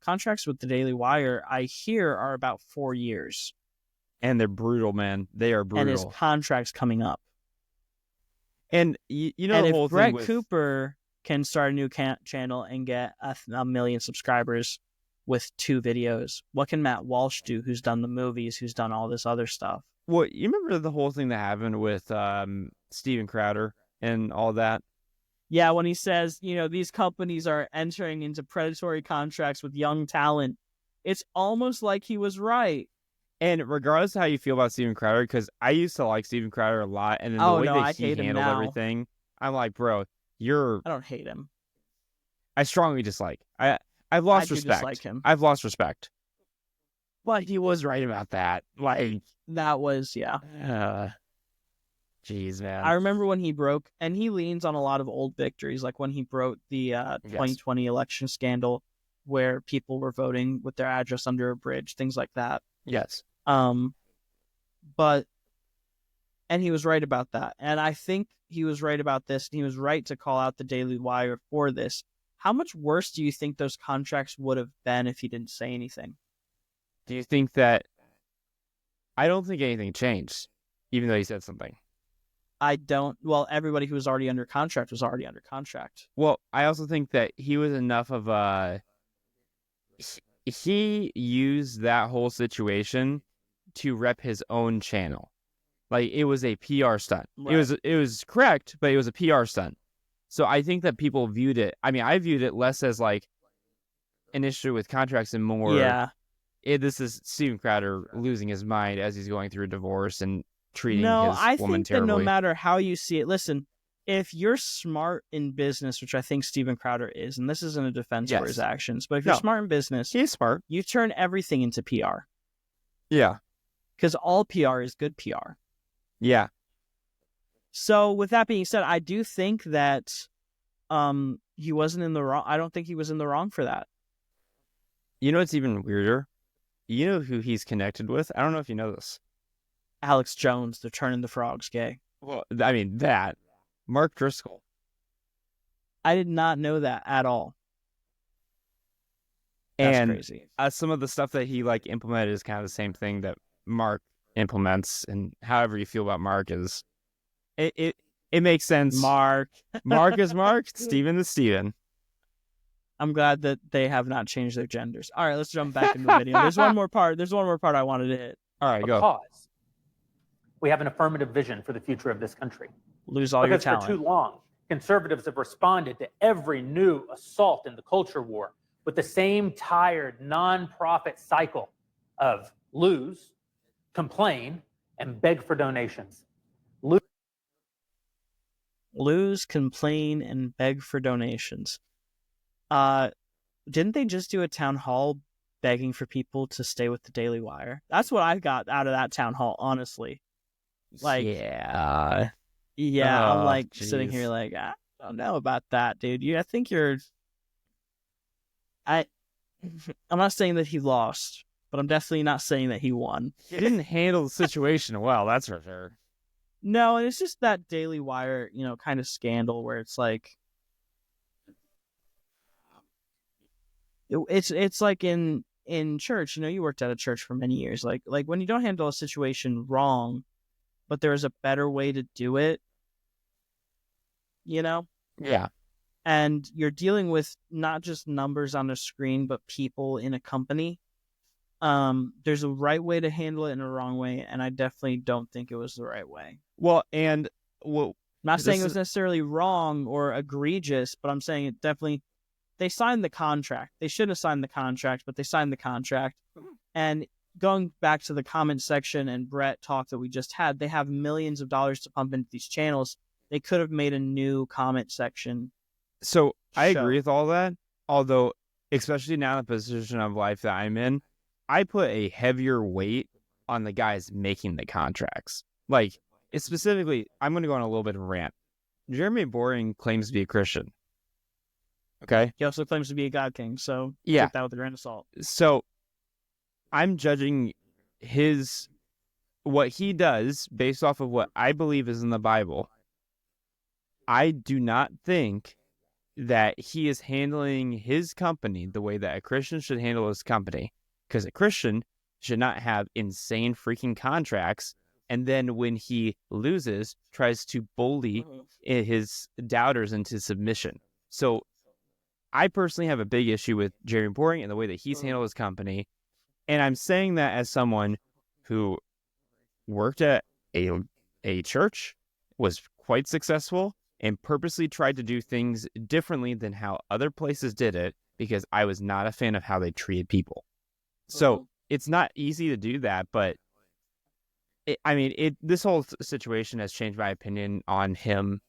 Contracts with the Daily Wire, I hear, are about 4 years. And they're brutal, man. They are brutal. And his contract's coming up. And you know, and the whole if Brett thing with... Cooper can start a new channel and get a million subscribers with 2 videos, what can Matt Walsh do, who's done the movies, who's done all this other stuff? Well, you remember the whole thing that happened with Steven Crowder and all that? Yeah, when he says, these companies are entering into predatory contracts with young talent, it's almost like he was right. And regardless of how you feel about Steven Crowder, because I used to like Steven Crowder a lot, and then the way that he handled everything, I'm like, bro, I don't hate him. I strongly dislike. I've lost respect. Dislike him. I've lost respect. But he was right about that. Like that was jeez, man. I remember when he broke, and he leans on a lot of old victories, like when he broke the 2020 election scandal, where people were voting with their address under a bridge, things like that. Yes. But he was right about that. And I think he was right about this. And he was right to call out the Daily Wire for this. How much worse do you think those contracts would have been if he didn't say anything? Do you think that... I don't think anything changed, even though he said something. I don't... Well, everybody who was already under contract was already under contract. Well, I also think that he was enough of a... He used that whole situation to rep his own channel. Like, it was a PR stunt. Right. It was correct, but it was a PR stunt. So I think that people viewed it... I mean, I viewed it less as, like, an issue with contracts and more... Yeah. This is Steven Crowder losing his mind as he's going through a divorce and treating his woman I think terribly. that no matter how you see it... Listen, if you're smart in business, which I think Steven Crowder is, and this isn't a defense for his actions, but if you're smart in business... He's smart. You turn everything into PR. Yeah. Because all PR is good PR. Yeah. So with that being said, I do think that he wasn't in the wrong. I don't think he was in the wrong for that. You know what's even weirder? You know who he's connected with? I don't know if you know this. Alex Jones, they're turning the frogs gay. Well, I mean, that. Mark Driscoll. I did not know that at all. That's crazy. Some of the stuff that he implemented is kind of the same thing that Mark implements, and however you feel about Mark is it makes sense. Mark is Mark. Steven is Steven. I'm glad that they have not changed their genders. All right, let's jump back into the video. There's one more part I wanted to hit. All right, go. Because we have an affirmative vision for the future of this country. Lose all your talent. For too long, conservatives have responded to every new assault in the culture war with the same tired nonprofit cycle of lose, complain, and beg for donations. Lose, complain, and beg for donations. Didn't they just do a town hall begging for people to stay with the Daily Wire? That's what I got out of that town hall, honestly. Like, yeah. I'm Oh, like sitting jeez. here like, I don't know about that, dude. I think you're. I'm not saying that he lost, but I'm definitely not saying that he won. He didn't handle the situation well, that's for sure. No, and it's just that Daily Wire, kind of scandal where it's like, it's like in church. You worked at a church for many years. Like when you don't handle a situation wrong, but there's a better way to do it. Yeah. And you're dealing with not just numbers on a screen, but people in a company. There's a right way to handle it and a wrong way, and I definitely don't think it was the right way. Well, and well, I'm not saying it was necessarily wrong or egregious, but I'm saying it definitely. They signed the contract. They shouldn't have signed the contract, but they signed the contract. And going back to the comment section and Brett talk that we just had, they have millions of dollars to pump into these channels. They could have made a new comment section. So I agree with all that. Although, especially now in the position of life that I'm in, I put a heavier weight on the guys making the contracts. Like, it's specifically, I'm going to go on a little bit of a rant. Jeremy Boring claims to be a Christian. Okay? He also claims to be a God King, so yeah. take that with a grain of salt. So, I'm judging what he does based off of what I believe is in the Bible. I do not think that he is handling his company the way that a Christian should handle his company. Because a Christian should not have insane freaking contracts, and then when he loses, tries to bully his doubters into submission. So I personally have a big issue with Jeremy Boring and the way that he's handled his company. And I'm saying that as someone who worked at a church, was quite successful, and purposely tried to do things differently than how other places did it because I was not a fan of how they treated people. So it's not easy to do that, but this whole situation has changed my opinion on him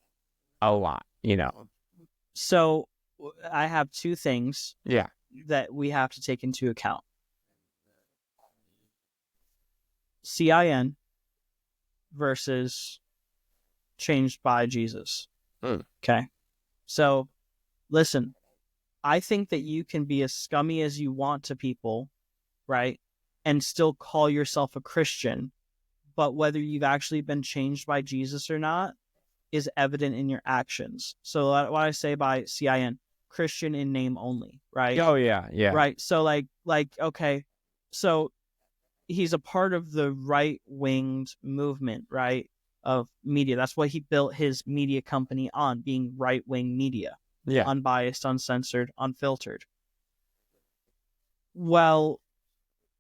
a lot, So I have two things that we have to take into account. CIN versus changed by Jesus. Okay. So listen, I think that you can be as scummy as you want to people, right? And still call yourself a Christian. But whether you've actually been changed by Jesus or not is evident in your actions. So what I say by CIN, Christian in name only, right? Oh, yeah, yeah. Right. So like, okay. So he's a part of the right-winged movement, right, of media. That's what he built his media company on, being right-wing media. Yeah. Unbiased, uncensored, unfiltered. Well,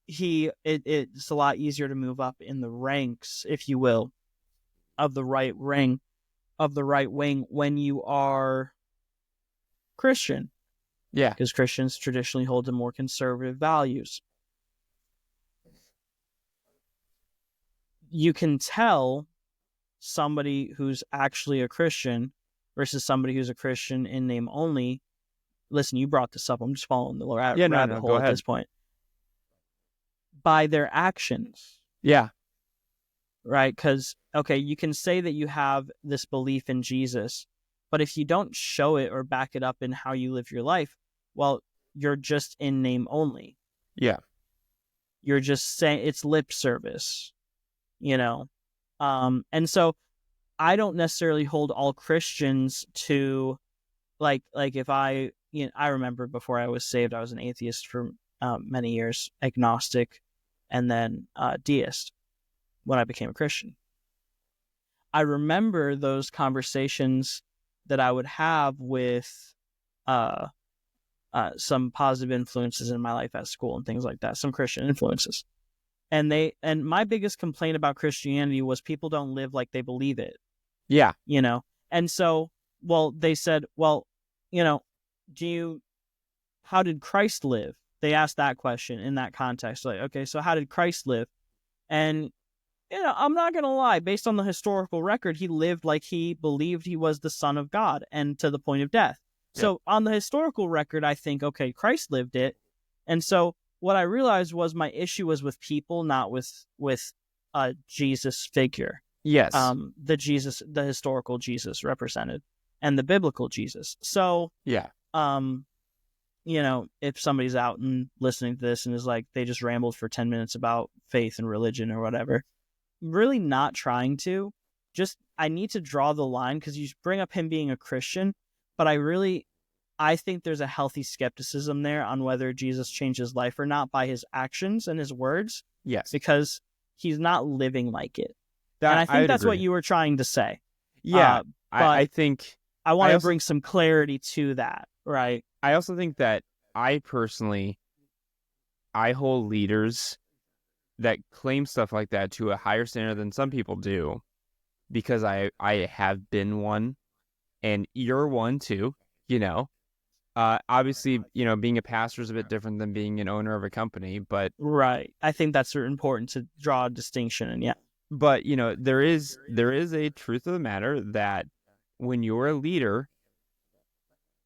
it's a lot easier to move up in the ranks, if you will, of the right wing when you are Christian. Yeah. Because Christians traditionally hold to more conservative values. You can tell somebody who's actually a Christian versus somebody who's a Christian in name only. Listen, you brought this up. I'm just following the rabbit hole at this point. By their actions. Yeah. Right? Because, okay, you can say that you have this belief in Jesus, but if you don't show it or back it up in how you live your life, well, you're just in name only. Yeah. You're just saying it's lip service, and so I don't necessarily hold all Christians to like if I remember before I was saved, I was an atheist for many years, agnostic, and then deist when I became a Christian. I remember those conversations that I would have with some positive influences in my life at school and things like that, some Christian influences. And my biggest complaint about Christianity was people don't live like they believe it. Yeah. And so, they said, how did Christ live? They asked that question in that context. Like, okay, so how did Christ live? And, I'm not going to lie, based on the historical record, he lived like he believed he was the Son of God and to the point of death. Yeah. So on the historical record, I think, okay, Christ lived it. And so what I realized was my issue was with people, not with Jesus figure. Yes. The historical Jesus represented, and the biblical Jesus. So yeah. If somebody's out and listening to this and is like, they just rambled for 10 minutes about faith and religion or whatever, really not trying to, I need to draw the line, because you bring up him being a Christian, but I think there's a healthy skepticism there on whether Jesus changed his life or not by his actions and his words. Yes. Because he's not living like it. And I think that's what you were trying to say. Yeah. But I think I want to bring some clarity to that, right? I also think that I hold leaders that claim stuff like that to a higher standard than some people do, because I have been one, and you're one too, obviously, being a pastor is a bit different than being an owner of a company, but right. I think that's important to draw a distinction, and yeah. But, there is a truth of the matter that when you're a leader,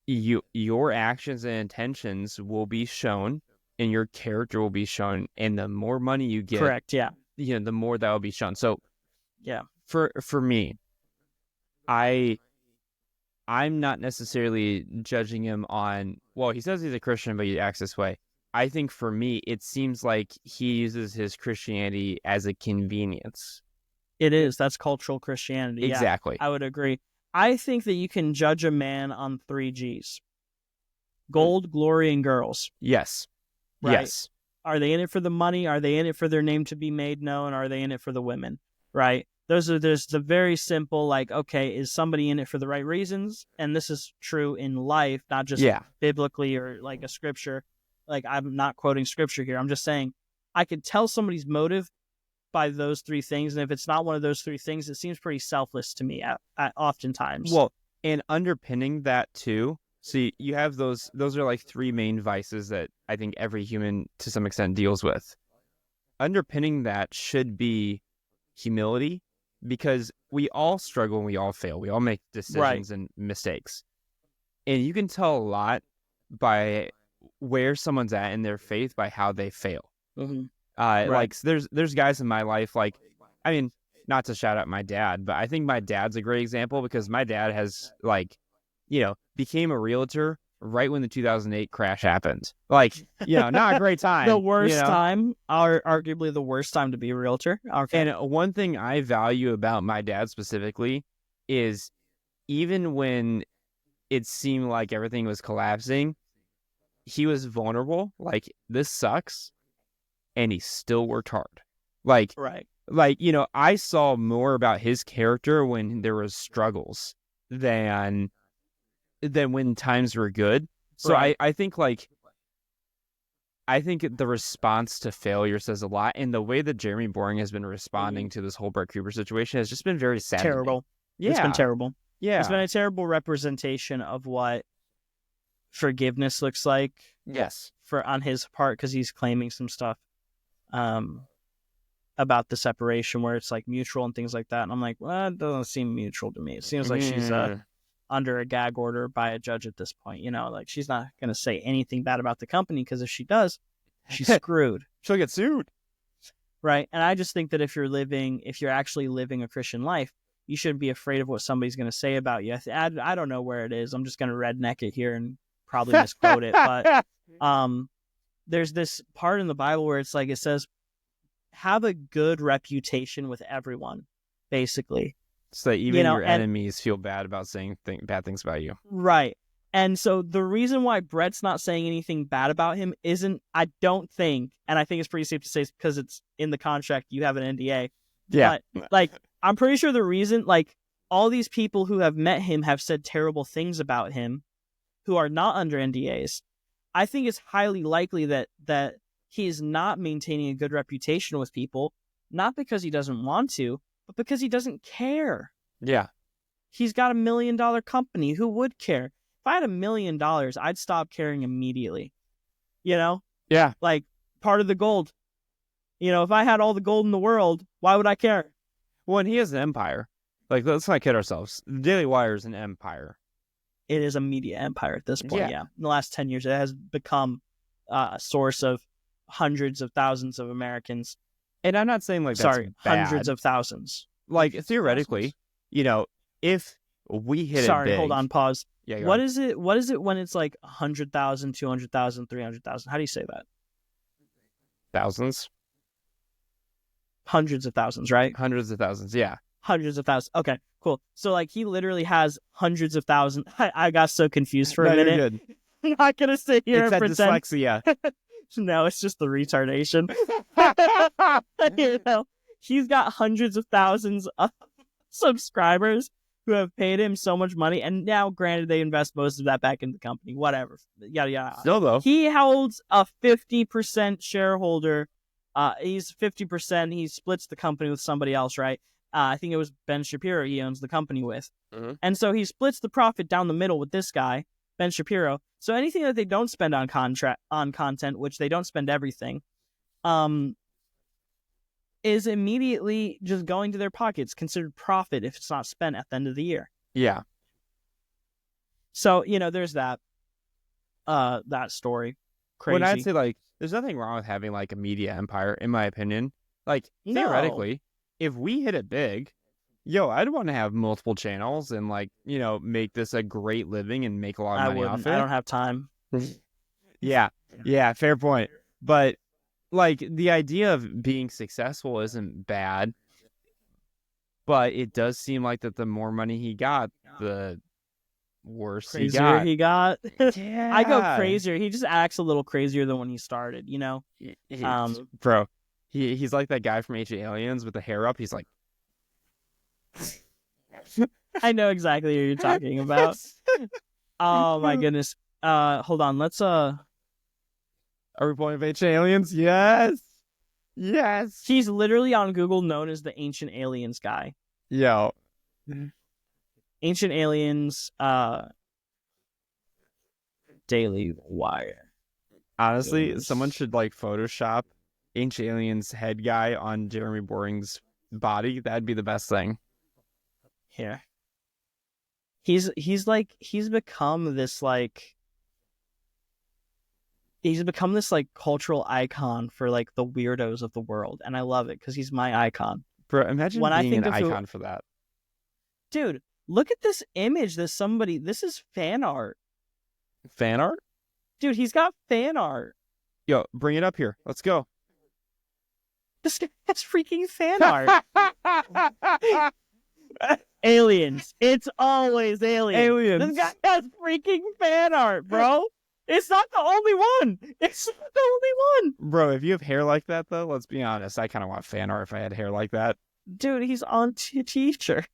your actions and intentions will be shown, and your character will be shown, and the more money you get, correct, yeah, the more that will be shown. So, yeah, for me, I'm not necessarily judging him on, well, he says he's a Christian, but he acts this way. I think for me, it seems like he uses his Christianity as a convenience. It is. That's cultural Christianity. Exactly. Yeah, I would agree. I think that you can judge a man on 3 G's. Gold, glory, and girls. Yes. Right? Yes. Are they in it for the money? Are they in it for their name to be made known? Are they in it for the women? Right? There's the very simple, like, okay, is somebody in it for the right reasons? And this is true in life, not just biblically or like a scripture. Like, I'm not quoting scripture here. I'm just saying I could tell somebody's motive by those 3 things. And if it's not one of those 3 things, it seems pretty selfless to me oftentimes. Well, and underpinning that too, see, you have those are like 3 main vices that I think every human to some extent deals with. Underpinning that should be humility, because we all struggle and we all fail. We all make decisions and mistakes. And you can tell a lot by where someone's at in their faith by how they fail. Mm-hmm. Like, there's guys in my life, like, I mean, not to shout out my dad, but I think my dad's a great example, because my dad has, like, became a realtor right when the 2008 crash happened. Like, not a great time. The worst time, arguably the worst time to be a realtor. Okay. And one thing I value about my dad specifically is, even when it seemed like everything was collapsing, he was vulnerable. Like, this sucks. And he still worked hard. Like, I saw more about his character when there was struggles than when times were good. So I think, like, the response to failure says a lot. And the way that Jeremy Boring has been responding to this whole Brett Cooper situation has just been very sad. Terrible. Yeah. It's been terrible. Yeah. It's been a terrible representation of what forgiveness looks like. Yes. On his part, because he's claiming some stuff about the separation where it's like mutual and things like that. And I'm like, well, it doesn't seem mutual to me. It seems like she's under a gag order by a judge at this point. Like, she's not going to say anything bad about the company, because if she does, she's screwed. She'll get sued. Right. And I just think that if you're actually living a Christian life, you shouldn't be afraid of what somebody's going to say about you. I don't know where it is. I'm just going to redneck it here and probably misquote it. But there's this part in the Bible where it's like, it says, have a good reputation with everyone, basically. So that even your enemies feel bad about saying bad things about you. Right. And so the reason why Brett's not saying anything bad about him isn't, I don't think, and I think it's pretty safe to say it's because it's in the contract, you have an NDA. Yeah. But, like, I'm pretty sure the reason, like, all these people who have met him have said terrible things about him who are not under NDAs. I think it's highly likely that he's not maintaining a good reputation with people, not because he doesn't want to, but because he doesn't care. Yeah. He's got $1 million company. Who would care? If I had $1 million, I'd stop caring immediately. Yeah. Like, part of the gold. If I had all the gold in the world, why would I care? Well, and he has an empire. Like, let's not kid ourselves. The Daily Wire is an empire. It is a media empire at this point, yeah. In the last 10 years, it has become a source of hundreds of thousands of Americans. And I'm not saying, like, that's bad. Hundreds of thousands. like theoretically, you know, if we hit it Sorry, big, hold on, pause. Yeah, What is it? What is it when it's like 100,000, 200,000, 300,000? How do you say that? thousands, Hundreds of thousands, right? hundreds of thousands, yeah. Hundreds of thousands. Okay, cool. So like he literally has hundreds of thousands. I got so confused for a No, you're minute. good. I'm not gonna sit here It's and that pretend. dyslexia. No, it's just the retardation. You know, he's got hundreds of thousands of subscribers who have paid him so much money, and now, granted, they invest most of that back into the company. Whatever, yada yada. Still though, He holds a 50% shareholder. He's 50%. He splits the company with somebody else, right? I think it was Ben Shapiro he owns the company with. And so he splits the profit down the middle with this guy, Ben Shapiro. So anything that they don't spend on content, which they don't spend everything, is immediately just going to their pockets, considered profit if it's not spent at the end of the year. yeah. So, you know, there's that story. Crazy. When I'd say like, there's nothing wrong with having like a media empire, in my opinion. Like No. theoretically, if we hit it big, yo, I'd want to have multiple channels and like, you know, make this a great living and make a lot of money off it. I don't have time. Yeah, fair point. But like the idea of being successful isn't bad, but it does seem like that the more money he got, the worse Crazier he got. Yeah. I go crazier. He just acts a little crazier than when he started, you know? Bro, he's like that guy from Ancient Aliens with the hair up. He's like, I know exactly who you're talking about. Oh my goodness. Hold on. Let's are we playing Ancient Aliens? Yes. He's literally on Google known as the Ancient Aliens guy. Yo. Ancient Aliens Daily Wire. Honestly, someone should like Photoshop Ancient Aliens head guy on Jeremy Boring's body. That'd be the best thing. Here. He's become this cultural icon for like the weirdos of the world, and I love it because he's my icon. Bro, imagine When being I think an of icon for that. Dude, look at this image. This is fan art. Fan art? Dude, he's got fan art. Yo, bring it up here. Let's go. This guy has freaking fan art. Aliens. It's always aliens. This guy has freaking fan art, bro. It's not the only one. It's not the only one. Bro, if you have hair like that, though, let's be honest. I kind of want fan art if I had hair like that. Dude, he's on t-shirts.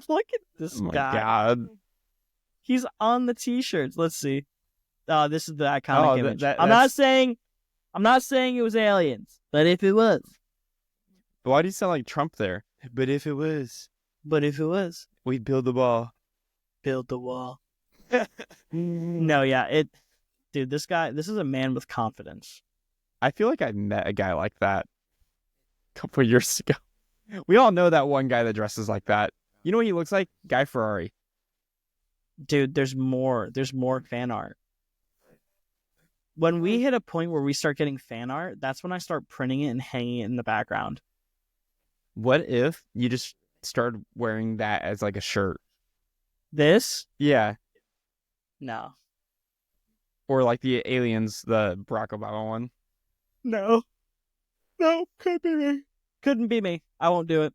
Look at this Oh my guy. God. He's on the t-shirts. Let's see. This is the iconic image. I'm that's- not saying it was aliens, but if it was. But why do you sound like Trump there? But if it was. We'd build the wall. Build the wall. No, yeah, dude, this is a man with confidence. I feel like I met a guy like that a couple of years ago. We all know that one guy that dresses like that. You know what he looks like? Guy Ferrari. Dude, there's more fan art. When we hit a point where we start getting fan art, that's when I start printing it and hanging it in the background. What if you just started wearing that as like a shirt? This? Yeah. No. Or like the aliens, the Barack Obama one. No, couldn't be me. Couldn't be me. I won't do it.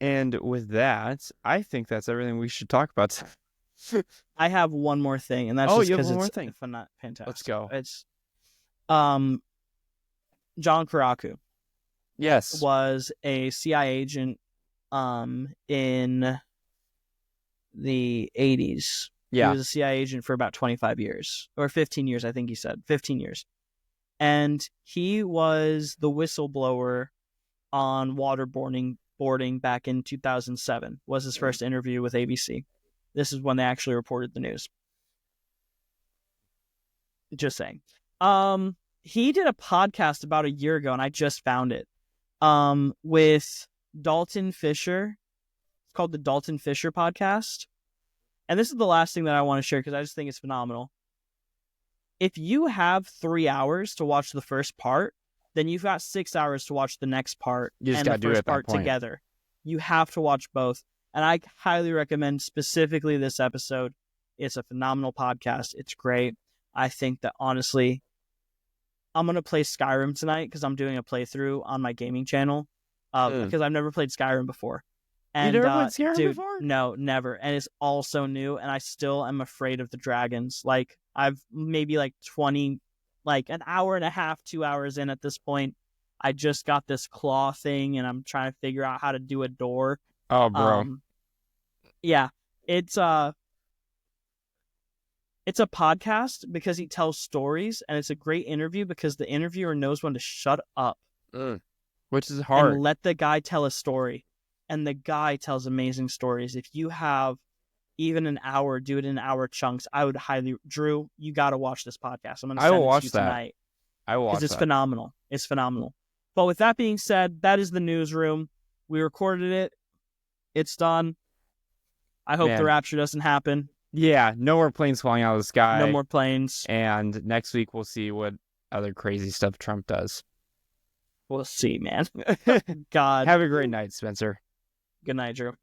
And with that, I think that's everything we should talk about. I have one more thing, and that's Oh, just you have because one more it's thing. fantastic. Let's go. It's John Karaku Yes. was a CIA agent in the 80s. Yeah. He was a CIA agent for about 25 years or 15 years, I think he said. 15 years. And he was the whistleblower on waterboarding back in 2007. Was his first interview with ABC. This is when they actually reported the news. Just saying. He did a podcast about a year ago, and I just found it. With Dalton Fisher. It's called the Dalton Fisher Podcast. And this is the last thing that I want to share because I just think it's phenomenal. If you have 3 hours to watch the first part, then you've got 6 hours to watch the next part You just and gotta the do it first at that part point. together. You have to watch both. And I highly recommend specifically this episode. It's a phenomenal podcast. It's great. I think that honestly, I'm going to play Skyrim tonight because I'm doing a playthrough on my gaming channel because I've never played Skyrim before. And, you never played Skyrim dude, before? No, never. And it's all so new, and I still am afraid of the dragons. Like, I've maybe like 20, like an hour and a half, 2 hours in at this point. I just got this claw thing, and I'm trying to figure out how to do a door. Oh, bro. Yeah, it's a podcast because he tells stories, and it's a great interview because the interviewer knows when to shut up. Which is hard. And let the guy tell a story. And the guy tells amazing stories. If you have even an hour, do it in hour chunks. I would highly, Drew, you got to watch this podcast. I'm going to send it to you tonight. I will watch that. Because it's phenomenal. It's phenomenal. But with that being said, that is the newsroom. We recorded it. It's done. I hope the rapture doesn't happen. Yeah, no more planes flying out of the sky. No more planes. And next week we'll see what other crazy stuff Trump does. We'll see, man. God. Have a great night, Spencer. Good night, Drew.